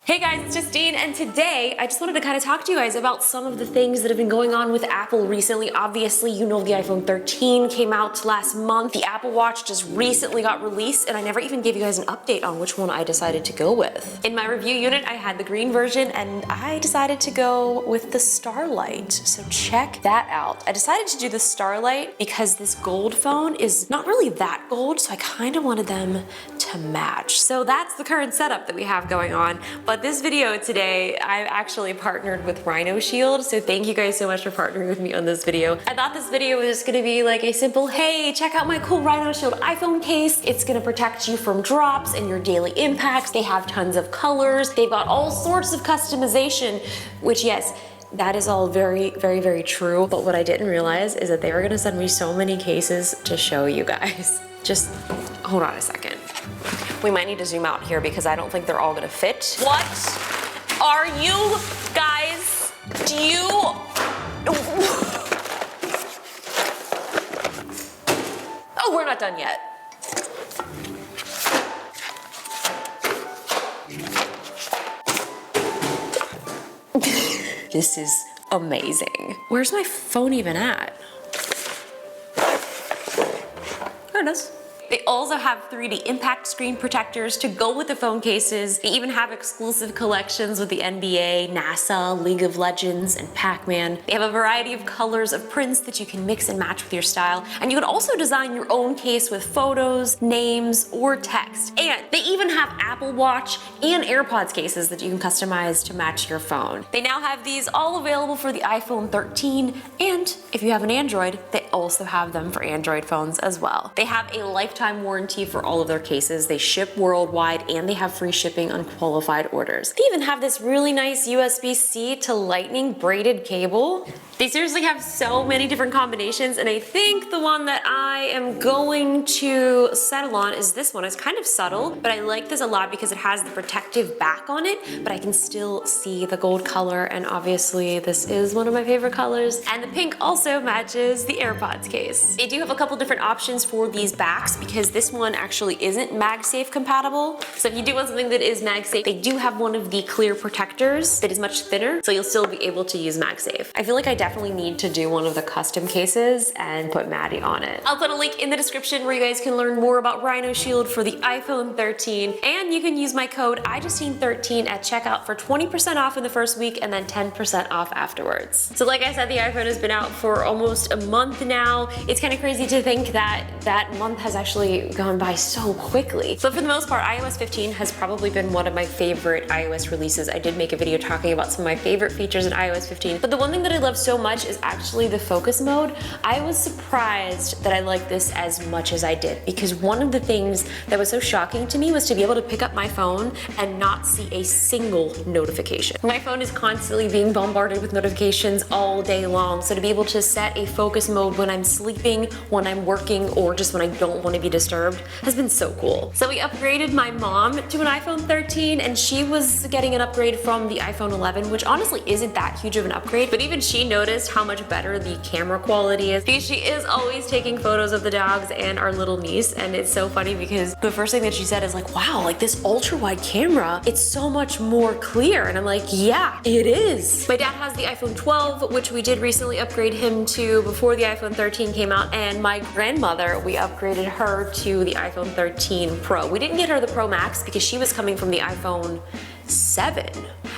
Hey guys, it's Justine, and today I just wanted to kind of talk to you guys about some of the things that have been going on with Apple recently. Obviously, you know the iPhone 13 came out last month. The Apple Watch just recently got released, and I never even gave you guys an update on which one I decided to go with. In my review unit, I had the green version, and I decided to go with the Starlight. So check that out. I decided to do the Starlight because this gold phone is not really that gold, so I kind of wanted them to match. So that's the current setup that we have going on. But this video today, I actually partnered with RhinoShield, so thank you guys so much for partnering with me on this video. I thought this video was just gonna be like a simple, hey, check out my cool RhinoShield iPhone case. It's gonna protect you from drops and your daily impacts. They have tons of colors. They've got all sorts of customization, which yes, that is all very, very, very true. But what I didn't realize is that they were gonna send me so many cases to show you guys. Just hold on a second. We might need to zoom out here because I don't think they're all gonna fit. What are you guys, Oh, we're not done yet. This is amazing. Where's my phone even at? There it is. They also have 3D impact screen protectors to go with the phone cases. They even have exclusive collections with the NBA, NASA, League of Legends, and Pac-Man. They have a variety of colors of prints that you can mix and match with your style. And you can also design your own case with photos, names, or text. And they even have Apple Watch and AirPods cases that you can customize to match your phone. They now have these all available for the iPhone 13, and if you have an Android, they also have them for Android phones as well. They have a lifetime warranty for all of their cases. They ship worldwide, and they have free shipping on qualified orders. They even have this really nice USB-C to Lightning braided cable. They seriously have so many different combinations, and I think the one that I am going to settle on is this one. It's kind of subtle, but I like this a lot because it has the protective back on it, but I can still see the gold color, and obviously this is one of my favorite colors. And the pink also matches the AirPods case. They do have a couple different options for these backs because this one actually isn't MagSafe compatible. So if you do want something that is MagSafe, they do have one of the clear protectors that is much thinner, so you'll still be able to use MagSafe. I feel like I definitely need to do one of the custom cases and put Maddie on it. I'll put a link in the description where you guys can learn more about RhinoShield for the iPhone 13, and you can use my code iJustine13 at checkout for 20% off in the first week and then 10% off afterwards. So like I said, the iPhone has been out for almost a month now. It's kind of crazy to think that that month has actually gone by so quickly. But for the most part, iOS 15 has probably been one of my favorite iOS releases. I did make a video talking about some of my favorite features in iOS 15, but the one thing that I love so much is actually the focus mode. I was surprised that I liked this as much as I did, because one of the things that was so shocking to me was to be able to pick up my phone and not see a single notification. My phone is constantly being bombarded with notifications all day long, so to be able to set a focus mode when I'm sleeping, when I'm working, or just when I don't want to be disturbed has been so cool. So we upgraded my mom to an iPhone 13, and she was getting an upgrade from the iPhone 11, which honestly isn't that huge of an upgrade, but even she noticed how much better the camera quality is because she is always taking photos of the dogs and our little niece. And it's so funny because the first thing that she said is like, wow, like this ultra wide camera, it's so much more clear. And I'm like, yeah, it is. My dad has the iPhone 12, which we did recently upgrade him to before the iPhone 13 came out. And my grandmother, we upgraded her to the iPhone 13 Pro. We didn't get her the Pro Max because she was coming from the iPhone 7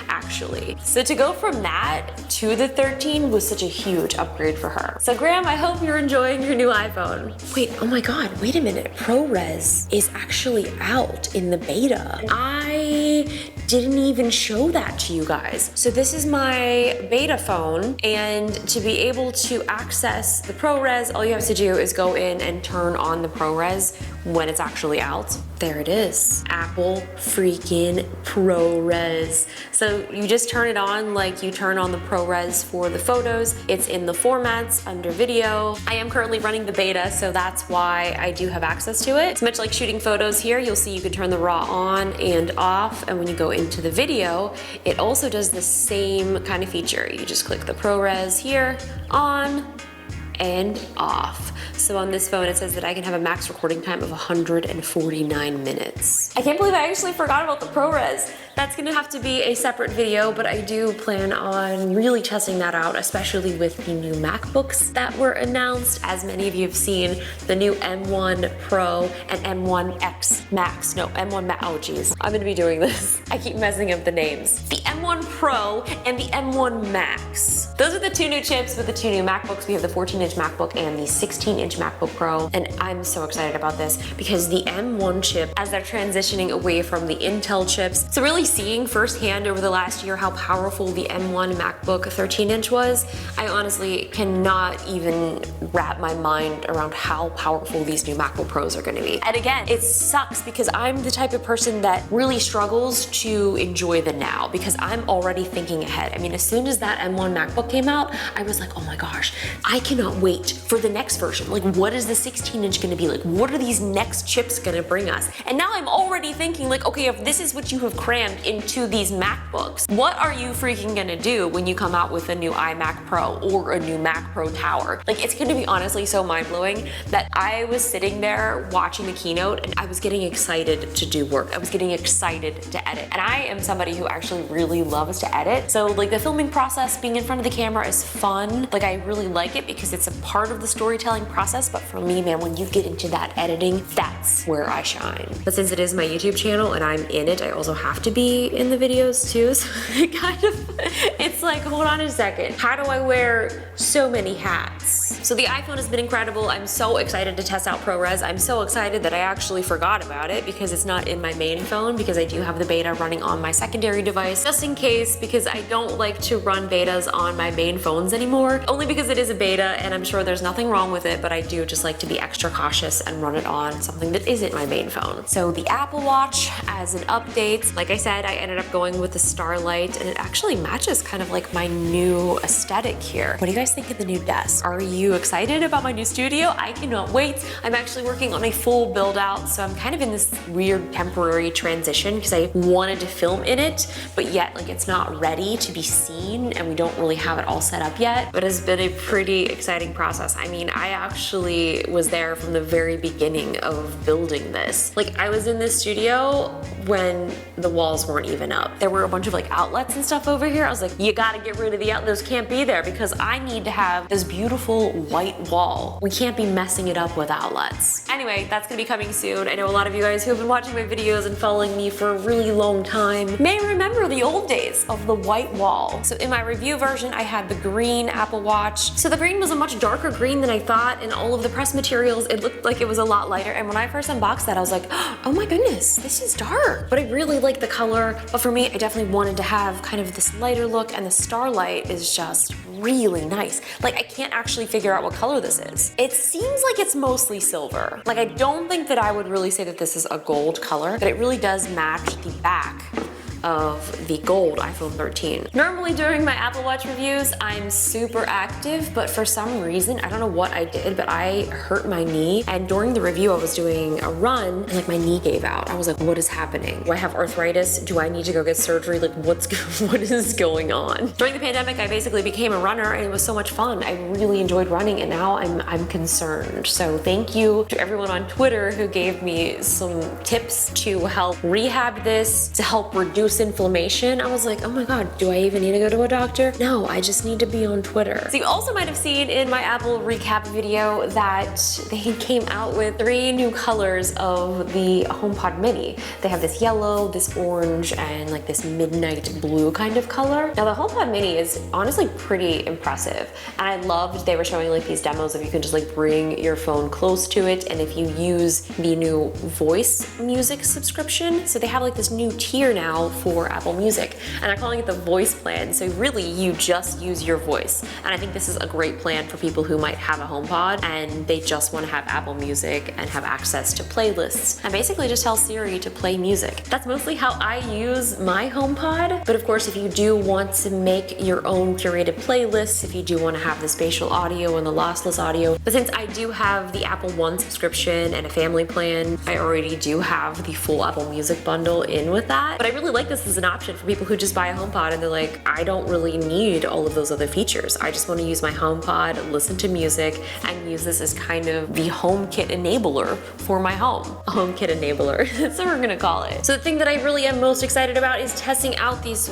actually. So to go from that to the 13 was such a huge upgrade for her. So Graham, I hope you're enjoying your new iPhone. Wait, oh my God, wait a minute. ProRes is actually out in the beta. I didn't even show that to you guys. So this is my beta phone, and to be able to access the ProRes, all you have to do is go in and turn on the ProRes when it's actually out. There it is. Apple freaking ProRes. So you just turn it on like you turn on the ProRes for the photos. It's in the formats under video. I am currently running the beta, so that's why I do have access to it. It's much like shooting photos here. You'll see you can turn the RAW on and off, and when you go into the video, it also does the same kind of feature. You just click the ProRes here, on, and off. So on this phone, it says that I can have a max recording time of 149 minutes. I can't believe I actually forgot about the ProRes. That's gonna have to be a separate video, but I do plan on really testing that out, especially with the new MacBooks that were announced. As many of you have seen, the new M1 Pro and M1X Max. No, M1 Max. Oh geez, I'm gonna be doing this. I keep messing up the names. The M1 Pro and the M1 Max. Those are the two new chips with the two new MacBooks. We have the 14-inch MacBook and the 16-inch MacBook Pro, and I'm so excited about this because the M1 chip, as they're transitioning away from the Intel chips, so really seeing firsthand over the last year how powerful the M1 MacBook 13-inch was, I honestly cannot even wrap my mind around how powerful these new MacBook Pros are gonna be. And again, it sucks because I'm the type of person that really struggles to enjoy the now because I'm already thinking ahead. I mean, as soon as that M1 MacBook came out, I was like, oh my gosh, I cannot wait for the next version. Like, what is the 16-inch gonna be like? What are these next chips gonna bring us? And now I'm already thinking like, okay, if this is what you have crammed into these MacBooks, what are you freaking gonna do when you come out with a new iMac Pro or a new Mac Pro Tower? Like, it's gonna be honestly so mind-blowing that I was sitting there watching the keynote and I was getting excited to do work. I was getting excited to edit. And I am somebody who actually really loves to edit. So like the filming process, being in front of the camera is fun. Like, I really like it because it's a part of the storytelling process. But for me, man, when you get into that editing, that's where I shine. But since it is my YouTube channel and I'm in it, I also have to be in the videos too. So it kind of, it's like, hold on a second. How do I wear so many hats? So the iPhone has been incredible. I'm so excited to test out ProRes. I'm so excited that I actually forgot about it because it's not in my main phone because I do have the beta running on my secondary device just in case, because I don't like to run betas on my main phones anymore, only because it is a beta and I'm sure there's nothing wrong with it, but I do just like to be extra cautious and run it on something that isn't my main phone. So the Apple Watch as an update, like I said, I ended up going with the Starlight and it actually matches kind of like my new aesthetic here. What do you guys think of the new desk? Are you excited about my new studio? I cannot wait. I'm actually working on a full build out, so I'm kind of in this weird temporary transition because I wanted to film in it, but yet like it's not ready to be seen and we don't really have it all set up yet. But it's been a pretty exciting process. I mean, I actually was there from the very beginning of building this. Like, I was in this studio when the walls weren't even up. There were a bunch of like outlets and stuff over here. I was like, you gotta get rid of the outlets. Those can't be there because I need to have this beautiful white wall. We can't be messing it up with outlets. Anyway, that's gonna be coming soon. I know a lot of you guys who have been watching my videos and following me for a really long time may remember the old days of the white wall. So in my review version, I had the green Apple Watch. So the green was a much darker green than I thought. In all of the press materials, it looked like it was a lot lighter. And when I first unboxed that, I was like, oh my goodness, this is dark. But I really like the color. But for me, I definitely wanted to have kind of this lighter look, and the Starlight is just really nice. Like, I can't actually figure out what color this is. It seems like it's mostly silver. Like, I don't think that I would really say that this is a gold color, but it really does match the back of the gold iPhone 13. Normally during my Apple Watch reviews, I'm super active, but for some reason, I don't know what I did, but I hurt my knee. And during the review, I was doing a run and like my knee gave out. I was like, what is happening? Do I have arthritis? Do I need to go get surgery? Like, what is going on? During the pandemic, I basically became a runner and it was so much fun. I really enjoyed running and now I'm concerned. So thank you to everyone on Twitter who gave me some tips to help rehab this, to help reduce inflammation. I was like, oh my god, do I even need to go to a doctor? No, I just need to be on Twitter. So you also might have seen in my Apple recap video that they came out with 3 new colors of the HomePod mini. They have this yellow, this orange, and like this midnight blue kind of color. Now the HomePod mini is honestly pretty impressive. And I loved they were showing like these demos of you can just like bring your phone close to it, and if you use the new voice music subscription, so they have like this new tier now for Apple Music, and I'm calling it the voice plan. So really you just use your voice. And I think this is a great plan for people who might have a HomePod and they just want to have Apple Music and have access to playlists and basically just tell Siri to play music. That's mostly how I use my HomePod. But of course, if you do want to make your own curated playlists, if you do want to have the spatial audio and the lossless audio, but since I do have the Apple One subscription and a family plan, I already do have the full Apple Music bundle in with that. But I really like this is an option for people who just buy a HomePod and they're like, I don't really need all of those other features. I just want to use my HomePod, listen to music, and use this as kind of the HomeKit enabler for my home. A HomeKit enabler, that's what we're gonna call it. So the thing that I really am most excited about is testing out these,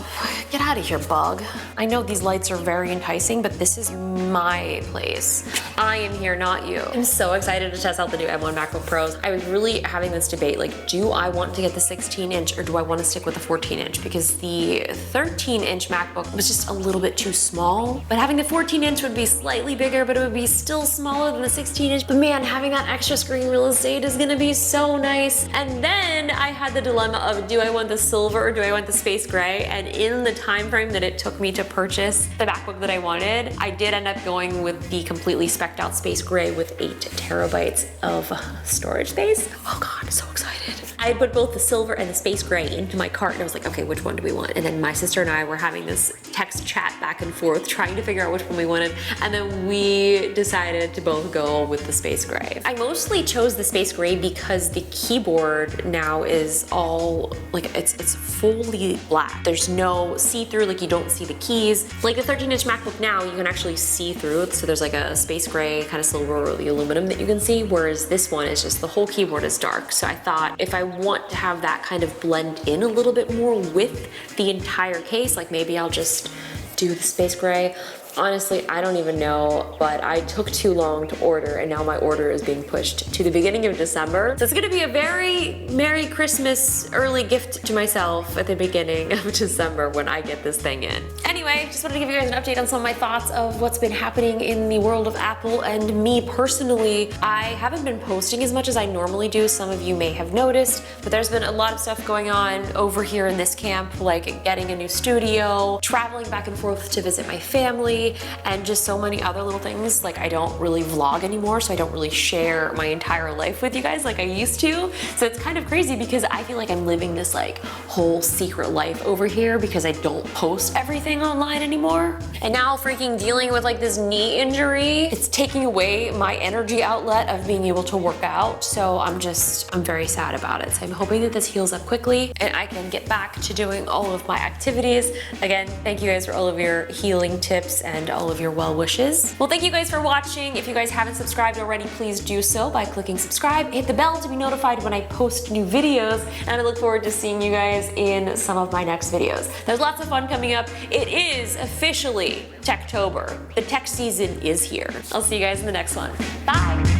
get out of here, bug. I know these lights are very enticing, but this is my place. I am here, not you. I'm so excited to test out the new M1 MacBook Pros. I was really having this debate, like, do I want to get the 16-inch or do I want to stick with the 14-inch? Because the 13-inch MacBook was just a little bit too small, but having the 14-inch would be slightly bigger, but it would be still smaller than the 16-inch. But man, having that extra screen real estate is gonna be so nice. And then I had the dilemma of, do I want the silver or do I want the space gray? And in the time frame that it took me to purchase the MacBook that I wanted, I did end up going with the completely spec'd out space gray with 8 terabytes of storage space. Oh God, I'm so excited. I put both the silver and the space gray into my cart and I was like, okay, which one do we want? And then my sister and I were having this text chat back and forth trying to figure out which one we wanted, and then we decided to both go with the space gray. I mostly chose the space gray because the keyboard now is all, like, it's fully black. There's no see-through, like you don't see the keys. Like the 13-inch MacBook now, you can actually see through it, so there's like a space gray, kind of silver or the aluminum that you can see, whereas this one is just, the whole keyboard is dark. So I thought if I want to have that kind of blend in a little bit more with the entire case, like maybe I'll just do the space gray. Honestly, I don't even know, but I took too long to order and now my order is being pushed to the beginning of December. So it's gonna be a very Merry Christmas early gift to myself at the beginning of December when I get this thing in. Anyway, just wanted to give you guys an update on some of my thoughts of what's been happening in the world of Apple and me personally. I haven't been posting as much as I normally do. Some of you may have noticed, but there's been a lot of stuff going on over here in this camp, like getting a new studio, traveling back and forth to visit my family, and just so many other little things. Like I don't really vlog anymore, so I don't really share my entire life with you guys like I used to. So it's kind of crazy because I feel like I'm living this like whole secret life over here because I don't post everything online anymore. And now freaking dealing with like this knee injury, it's taking away my energy outlet of being able to work out. So I'm very sad about it. So I'm hoping that this heals up quickly and I can get back to doing all of my activities. Again, thank you guys for all of your healing tips and all of your well wishes. Well, thank you guys for watching. If you guys haven't subscribed already, please do so by clicking subscribe. Hit the bell to be notified when I post new videos, and I look forward to seeing you guys in some of my next videos. There's lots of fun coming up. It is officially Techtober. The tech season is here. I'll see you guys in the next one. Bye.